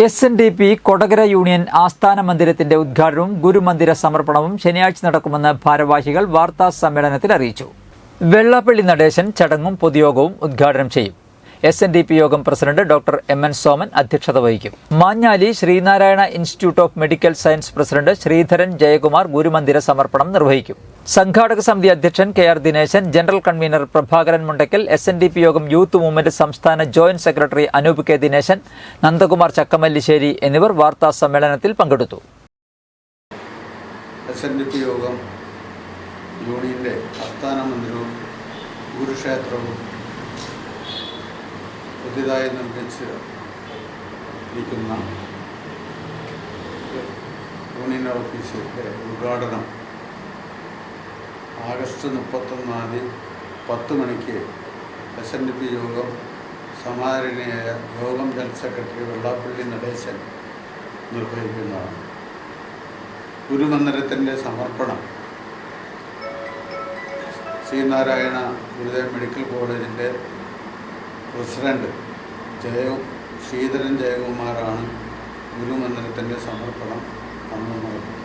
SNDP Kodakara union ആസ്ഥാന മന്ദിരത്തിന്റെ ഉദ്ഘാടനവും ഗുരുമന്ദിര സമർപ്പണവും ശനിയാഴ്ച നടക്കുമെന്ന് ഭാരവാഹികൾ വാർത്താ സമ്മേളനത്തിൽ അറിയിച്ചു. വെള്ളാപ്പള്ളി നടേശൻ ചടങ്ങും പൊതുയോഗവും ഉദ്ഘാടനം ചെയ്യും. SNDP യോഗം പ്രസിഡന്റ് ഡോക്ടർ MN സോമൻ അധ്യക്ഷത വഹിക്കും. Manjali Sreenarayana institute of medical science president Sreedharan Jayakumar ഗുരുമന്ദിര സമർപ്പണം നിർവഹിക്കും. സംഘാടക സമിതി അധ്യക്ഷൻ KR Dineshan, general convener Prabhakaran Mundackal, SNDP യോഗം യൂത്ത് മൂവ്മെന്റ് സംസ്ഥാന joint secretary Anoop K Dineshan, Nandakumar Chakkamallissery എന്നിവർ വാർത്താ സമ്മേളനത്തിൽ പങ്കെടുത്തു. SNDP യോഗം യൂണിയന്റെ ആസ്ഥാന മന്ദിരവും ഗുരുക്ഷേത്രവും പുതിയതായി നിർമ്മിച്ചിരിക്കുന്ന യൂണിയൻ ഓഫീസിൻ്റെ ഉദ്ഘാടനം ആഗസ്റ്റ് 31 10 മണിക്ക് SNDP യോഗം സമാദരണീയായ യോഗം ജനറൽ സെക്രട്ടറി വെള്ളാപ്പള്ളി നടേശൻ നിർവഹിക്കുന്നതാണ്. ഗുരുമന്ദിരത്തിൻ്റെ സമർപ്പണം ശ്രീനാരായണ ഗുരുദേവ മെഡിക്കൽ കോളേജിൻ്റെ പ്രസിഡന്റ് ശ്രീധരൻ ജയകുമാറാണ് ഗുരുമന്ദിരത്തിൻ്റെ സമർപ്പണം അന്ന് നടത്തുന്നത്.